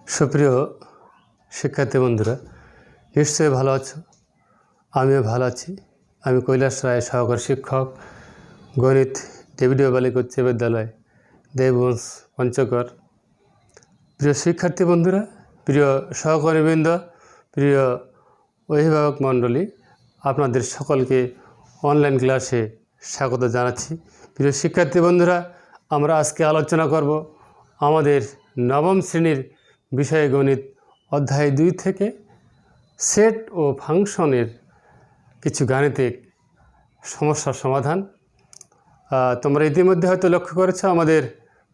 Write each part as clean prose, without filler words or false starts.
সুপ্রিয় শিক্ষার্থী বন্ধুরা, নিশ্চয়ই ভালো আছো। আমিও ভালো আছি। আমি কৈলাস রায়, সহকারী শিক্ষক, গণিত, ডেভিডিও বালিকা উচ্চ বিদ্যালয়, দেবগঞ্জ, পঞ্চগড়। প্রিয় শিক্ষার্থী বন্ধুরা, প্রিয় সহকর্মীবৃন্দ, প্রিয় অভিভাবক মণ্ডলী, আপনাদের সকলকে অনলাইন ক্লাসে স্বাগত জানাচ্ছি। প্রিয় শিক্ষার্থী বন্ধুরা, আমরা আজকে আলোচনা করব আমাদের নবম শ্রেণীর বিষয় গণিত অধ্যায় 2 থেকে সেট ও ফাংশনের কিছু গাণিতিক সমস্যার সমাধান। তোমরা ইতিমধ্যে হয়তো লক্ষ্য করেছো আমাদের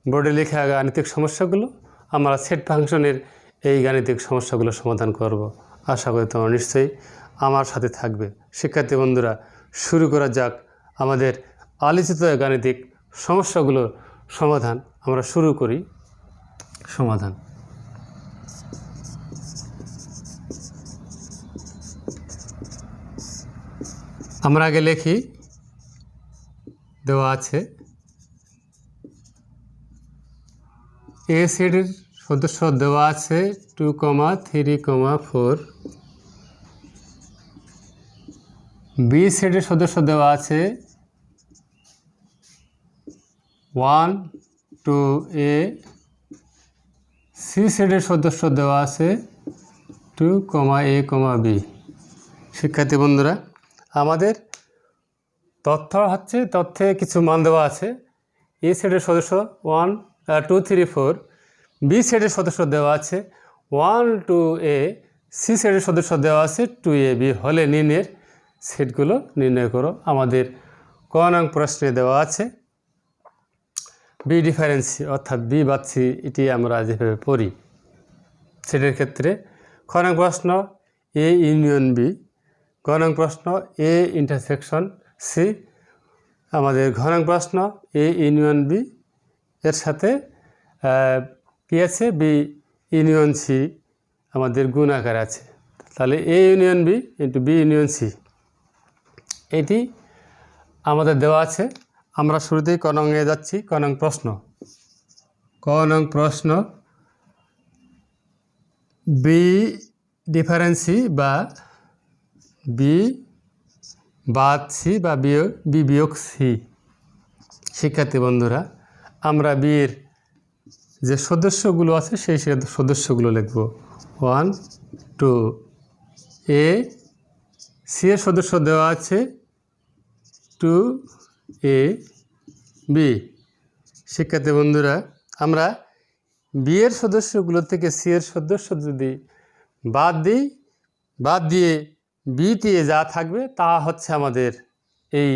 বোর্ডে লেখা গাণিতিক সমস্যাগুলো। আমরা সেট ফাংশনের এই গাণিতিক সমস্যাগুলো সমাধান করব। আশা করি তোমরা নিশ্চয়ই আমার সাথে থাকবে। শিক্ষার্থী বন্ধুরা, শুরু করা যাক আমাদের আলোচিত গাণিতিক সমস্যাগুলোর সমাধান। আমরা শুরু করি সমাধান। আমরা আগে লিখি, দেওয়া আছে এ সেটের সদস্য দেওয়া আছে 2, 3, 4। বি সেটের সদস্য দেওয়া আছে 1, 2, এ। সি সেটের সদস্য দেওয়া আছে 2, a, বি। শিক্ষার্থী বন্ধুরা, আমাদের তথ্যে কিছু মান দেওয়া আছে। এ সেটের সদস্য 1, 2, 3, 4। বি সেটের সদস্য দেওয়া আছে 1, 2, এ। সি সেটের সদস্য দেওয়া আছে 2, a, বি হলে নিম্নের সেটগুলো নির্ণয় করো। আমাদের ক নং প্রশ্নে দেওয়া আছে বি ডিফারেন্সি, অর্থাৎ বি বাচ্ছি, এটি আমরা যেভাবে পড়ি সেটের ক্ষেত্রে। খ নং প্রশ্ন এ ইউনিয়ন বি। গ নং প্রশ্ন এ ইন্টারসেকশন সি। আমাদের ঘ নং প্রশ্ন এ ইউনিয়ন বি এর সাথে কী আছে, বি ইউনিয়ন সি আমাদের গুণ আকারে আছে। তাহলে A union B into B union C এটি আমাদের দেওয়া আছে। আমরা শুরুতেই ক নংয়ে যাচ্ছি। ক নং প্রশ্ন বি ডিফারেন্সি বা বি বাদ সি বা বি বিয়োগ সি। শিক্ষার্থী বন্ধুরা, আমরা বিয়ের যে সদস্যগুলো আছে সেই সদস্যগুলো লিখব। 1, 2, এ। সি এর সদস্য দেওয়া আছে 2, a, বি। শিক্ষার্থী বন্ধুরা, আমরা বি এর সদস্যগুলো থেকে সি এর সদস্য যদি বাদ দিয়ে বিতে যা থাকবে তা হচ্ছে আমাদের এই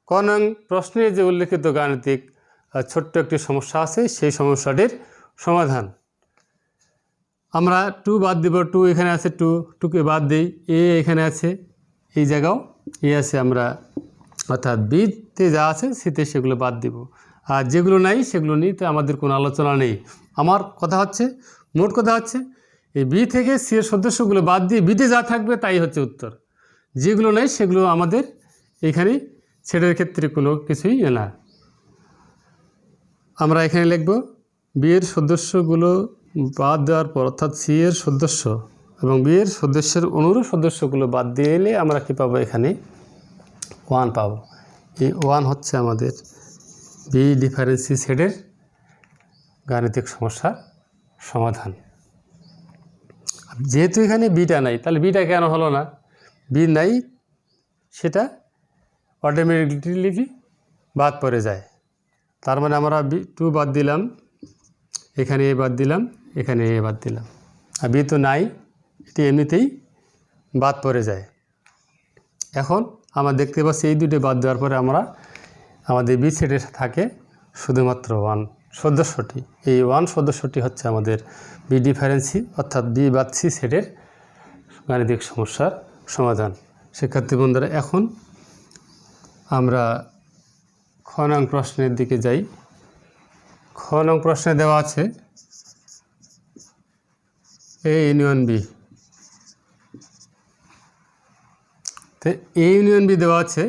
ক নং প্রশ্নে যে উল্লেখিত গাণিতিক ছোট্ট একটি সমস্যা আছে সেই সমস্যাটির সমাধান। আমরা 2 বাদ দিব, 2 এখানে আছে, 2কে বাদ দিই। এ এখানে আছে, এই জায়গাও এ আছে, আমরা অর্থাৎ বিতে যা আছে সিতে সেগুলো বাদ দিব। আর যেগুলো নাই সেগুলো নিতে আমাদের কোনো আলোচনা নেই। আমার কথা হচ্ছে, মোট কথা হচ্ছে, এই বি থেকে সি এর সদস্যগুলো বাদ দিয়ে বিতে যা থাকবে তাই হচ্ছে উত্তর। যেগুলো নাই সেগুলো আমাদের এখানে সেটের ক্ষেত্রে কোনো কিছুই না। আমরা এখানে লিখব বি এর সদস্যগুলো বাদ দেওয়ার পর, অর্থাৎ সি এর সদস্য এবং বি এর সদস্যের অনুরূপ সদস্যগুলো বাদ দিয়ে এলে আমরা কী পাবো, এখানে 1 পাবো। এই 1 হচ্ছে আমাদের বি ডিফারেন্সি সেটের গাণিতিক সমস্যার সমাধান। যেহেতু এখানে বিটা নাই, তাহলে বিটা কেন হলো না? বি নাই, সেটা অটোমেটিকলি বাদ পড়ে যায়। তার মানে আমরা 2 বাদ দিলাম, এখানে এ বাদ দিলাম, এখানে এ বাদ দিলাম। আর বি তো নাই, এটি এমনিতেই বাদ পড়ে যায়। এখন আমরা দেখতে পাচ্ছি এই দুটো বাদ দেওয়ার পরে আমাদের বি সেটে থাকে শুধুমাত্র 1 সদস্যটি। এই 1 সদস্যটি হচ্ছে আমাদের বি ডিফারেন্সি, অর্থাৎ বি বাদ সি সেটের গাণিতিক সমস্যার সমাধান। শিক্ষার্থী বন্ধুরা, এখন আমরা খ নং প্রশ্নের দিকে যাই। খ নং প্রশ্নে দেওয়া আছে এ ইউনিয়ন বি। তো এ ইউনিয়ন বি দেওয়া আছে,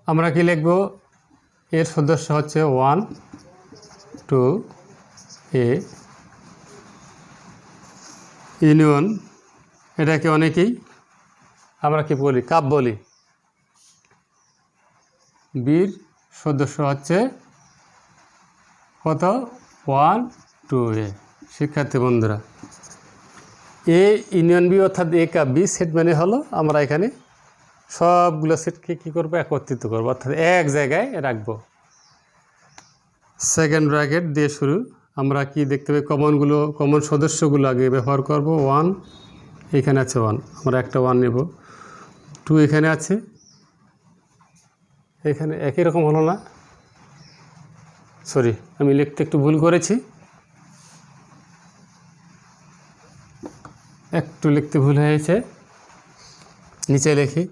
আমরা কি লিখব? এর সদস্য হচ্ছে 1, টু এ ইউনিয়ন, এটাকে অনেকেই আমরা কি বলি, কাপ বলি। বির সদস্য হচ্ছে কত, 1 2 এ। শিক্ষার্থী বন্ধুরা, এ ইউনিয়ন বি অর্থাৎ এ কাপ বি সেট মানে হলো আমরা এখানে সবগুলো সেটকে কী করবো, একত্রিত করবো, অর্থাৎ এক জায়গায় রাখবো। সেকেন্ড ব্র্যাকেট দিয়ে শুরু। আমরা কি দেখতে পাই, কমন সদস্যগুলো আগে ব্যবহার করব। 1 এখানে আছে 1, আমরা একটা 1 নেব। 2 এখানে আছে, এখানে একই রকম হলো না, সরি আমি লিখতে একটু ভুল করেছি, একটু লিখতে ভুল হয়েছে, নিচে লিখি।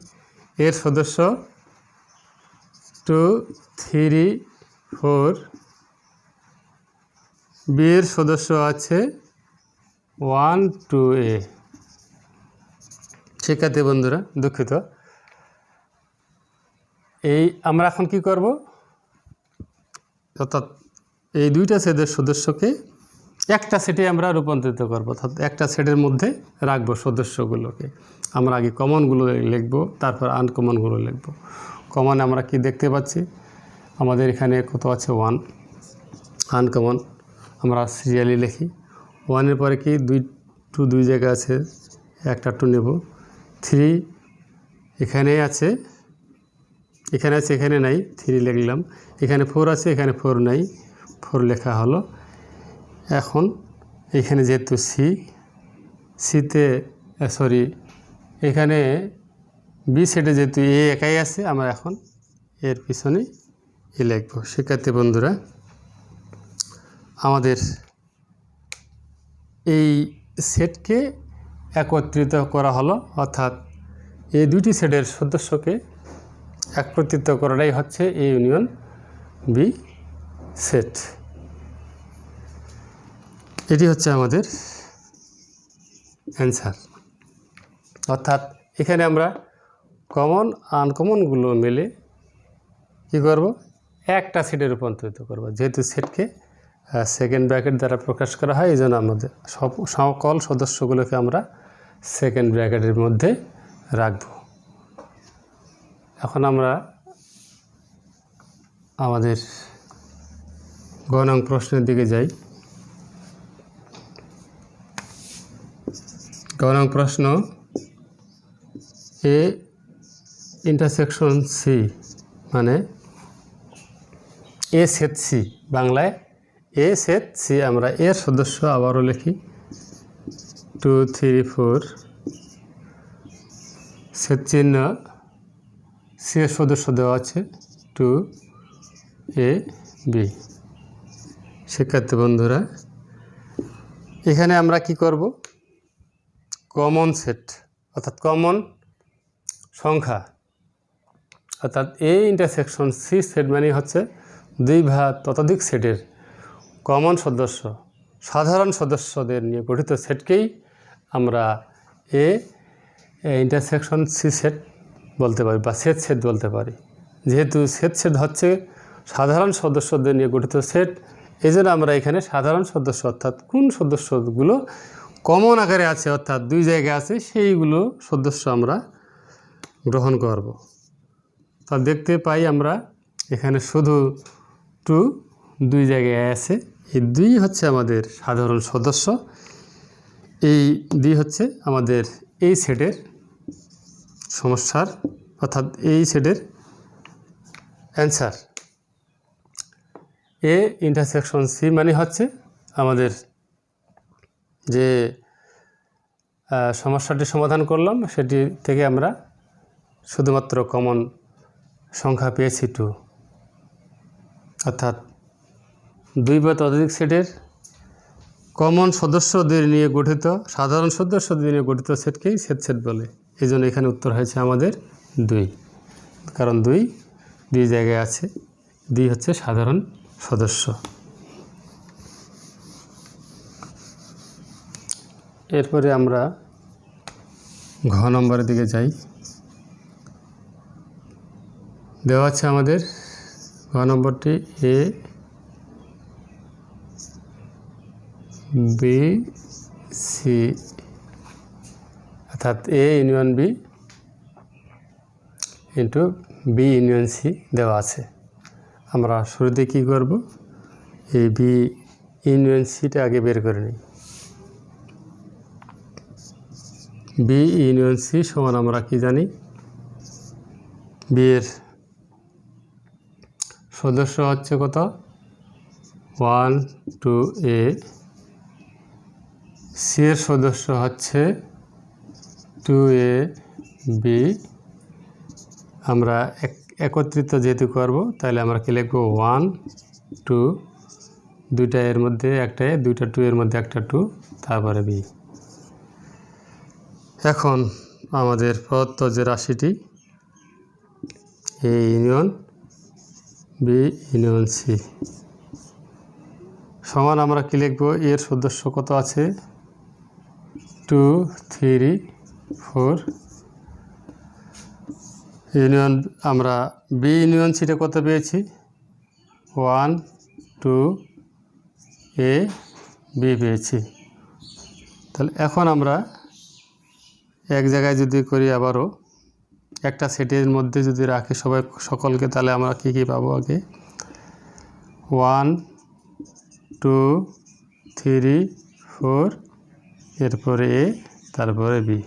এর সদস্য 2 3 4, বিয়ের সদস্য আছে 1 2 এ। শিক্ষার্থী বন্ধুরা, দুঃখিত, এই আমরা এখন কি করব, অর্থাৎ এই দুইটা সেটের সদস্যকে একটা সেটে আমরা রূপান্তরিত করব, অর্থাৎ একটা সেটের মধ্যে রাখবো সদস্যগুলোকে। আমরা আগে কমনগুলো লিখব, তারপর আনকমনগুলো লিখব। কমন আমরা কি দেখতে পাচ্ছি, আমাদের এখানে কত আছে 1, আনকমন আমরা সিরিয়ালি লিখি। 1-এর পরে কি 2 দুই জায়গায় আছে, একটা 2 নেব। 3 এখানে আছে, এখানে নাই, 3 লিখলাম। এখানে 4 আছে, এখানে 4 নাই, 4 লেখা হলো। এখন এখানে যেহেতু সিতে সরি এখানে বি সেটে যেহেতু এ একাই আছে, আমরা এখন এর পিছনে এ লিখব। শিক্ষার্থী বন্ধুরা, আমাদের এই সেটকে একত্রিত করা হলো, অর্থাৎ এই দুটি সেটের সদস্যকে একত্রিত করাটাই হচ্ছে এ ইউনিয়ন বি সেট। এটি হচ্ছে আমাদের অ্যান্সার। অর্থাৎ এখানে আমরা কমন আনকমনগুলো মিলে কী করব, একটা সেটে রূপান্তরিত করব। যেহেতু সেটকে সেকেন্ড ব্র্যাকেট দ্বারা প্রকাশ করা হয়, এই জন্য আমাদের সকল সদস্যগুলোকে আমরা সেকেন্ড ব্র্যাকেটের মধ্যে রাখব। এখন আমরা আমাদের গ নং প্রশ্নের দিকে যাই। গ নং প্রশ্ন, এ ইন্টারসেকশন সি মানে এ সেট সি, বাংলায় এ সেট সি। আমরা এর সদস্য আবারও লিখি 2 3 4, সেট চিহ্ন, সি এর সদস্য দেওয়া আছে 2 এ বি। শিক্ষার্থী বন্ধুরা, এখানে আমরা কি করব, কমন সেট অর্থাৎ কমন সংখ্যা, অর্থাৎ এ ইন্টারসেকশন সি সেট মানে হচ্ছে 2 বা ততোধিক সেটের কমন সদস্য, সাধারণ সদস্যদের নিয়ে গঠিত সেটকেই আমরা এ ইন্টারসেকশন সি সেট বলতে পারি বা সেট বলতে পারি। যেহেতু সেট হচ্ছে সাধারণ সদস্যদের নিয়ে গঠিত সেট, এই জন্য আমরা এখানে সাধারণ সদস্য অর্থাৎ কোন সদস্যগুলো কমন আকারে আছে, অর্থাৎ 2 জায়গায় আছে, সেইগুলো সদস্য আমরা গ্রহণ করব। তা দেখতে পাই আমরা এখানে শুধু 2 জায়গায় আছে, এই 2 হচ্ছে আমাদের সাধারণ সদস্য, এই 2 হচ্ছে আমাদের এই সেটের সমস্যার, অর্থাৎ এই সেটের অ্যান্সার। এ ইন্টারসেকশন সি মানে হচ্ছে আমাদের যে সমস্যাটি সমাধান করলাম, সেটি থেকে আমরা শুধুমাত্র কমন সংখ্যা পেয়েছি 2, অর্থাৎ 2 বা ততোধিক সেটের কমন সদস্যদের নিয়ে গঠিত, সাধারণ সদস্যদের নিয়ে গঠিত সেটকেই সেট বলে। এই জন্য এখানে উত্তর হয়েছে আমাদের 2, কারণ 2 জায়গায় আছে, 2 হচ্ছে সাধারণ সদস্য। এরপরে আমরা ঘ নম্বরের দিকে যাই। দেওয়া আছে আমাদের ঘ নম্বরটি, এ বি সি, অর্থাৎ A union B into B union C দেওয়া আছে। আমরা শুরুতে কী করব, এই বি ইউনিয়ন সিটা আগে বের করে নিই। বি ইউনিয়ন সি সমান আমরা কি জানি, বি এর সদস্য হচ্ছে কত, 1 2 এ, সি এর সদস্য হচ্ছে 2 এ বি। আমরা একত্রিত যেহেতু করব তাহলে আমরা কি লিখব, 1 2, দুইটা এর মধ্যে একটা এ, দুইটা 2 এর মধ্যে একটা 2, তারপরে বি। এখন আমাদের প্রদত্ত যে রাশিটি A union B union C সমান আমরা কি লিখব, এর সদস্য কত আছে, 2 3 4, ইউনিয়ন আমরা বি ইউনিয়ন সিটা কত পেয়েছি, 1 2 এ বি পেয়েছি। তাহলে এখন আমরা এক জায়গায় যদি করি, আবারও একটা সেটের মধ্যে যদি রাখি সকলকে, তাহলে আমরা কী কী পাবো, আগে 1 2 3 4, এরপরে এ, তারপরে বি।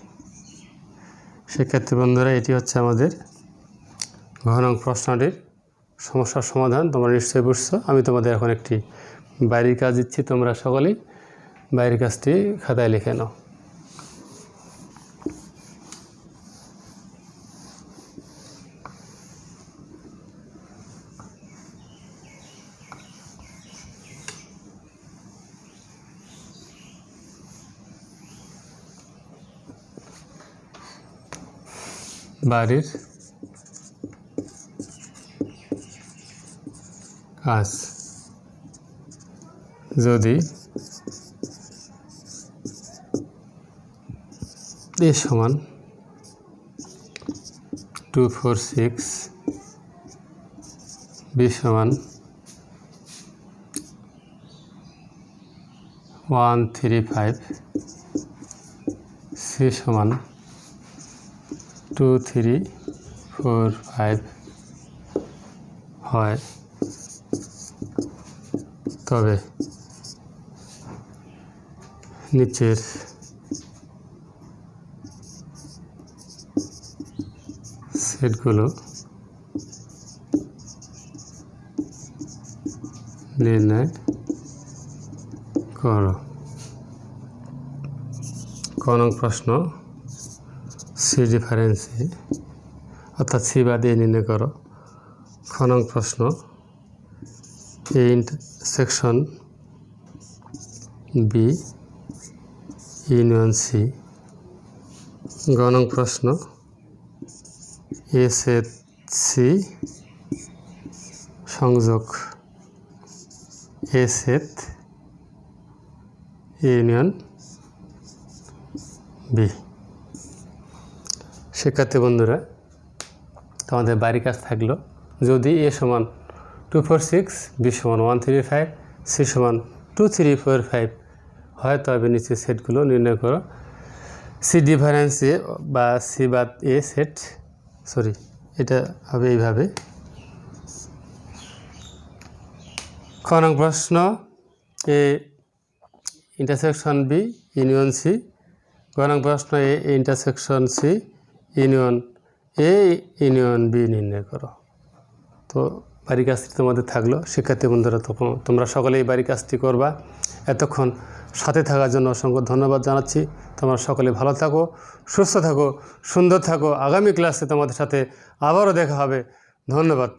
সেক্ষেত্রে বন্ধুরা এটি হচ্ছে আমাদের ঘ নং প্রশ্নটির সমস্যার সমাধান। তোমরা নিশ্চয়ই বুঝছো। আমি তোমাদের এখন একটি বাইরের কাজ দিচ্ছি, তোমরা সকলেই বাইরের কাজটি খাতায় লিখে নাও। বাড়ির কাজ, যদি এ সমান 2 4 6, বি সমান 1 3 5, সি সমান 2 3 4 5 হয়, তবে নিচের সেটগুলো নির্ণয় করো। ক নং প্রশ্ন, সি ডিফারেন্সি অর্থাৎ সি বাদ দিয়ে নির্ণয় করো। খ নং প্রশ্ন, A intersection B union C. গ নং প্রশ্ন, এ সেট সি সংযোগ এ সেট ইউনিয়ন বি। শিক্ষার্থী বন্ধুরা, তোমাদের বাড়ির কাজ থাকলো, যদি এ সমান 2 4 6, বি সমান 1 3 5, সি সমান 2 3 4 5 হয়, তবে নিচে সেটগুলো নির্ণয় করো। সি ডিফারেন্স এ বা সি বাদ এ সেট, সরি এটা হবে এইভাবে। খ নং প্রশ্ন, A intersection B union C. গ নং প্রশ্ন, A intersection C union A union B নির্ণয় করো। তো বাড়ির কাজটি তোমাদের থাকলো। শিক্ষার্থী বন্ধুরা, তোমরা সকলেই এই বাড়ির কাজটি করবা। এতক্ষণ সাথে থাকার জন্য অসংখ্য ধন্যবাদ জানাচ্ছি। তোমরা সকলে ভালো থাকো, সুস্থ থাকো, সুন্দর থাকো। আগামী ক্লাসে তোমাদের সাথে আবারও দেখা হবে। ধন্যবাদ।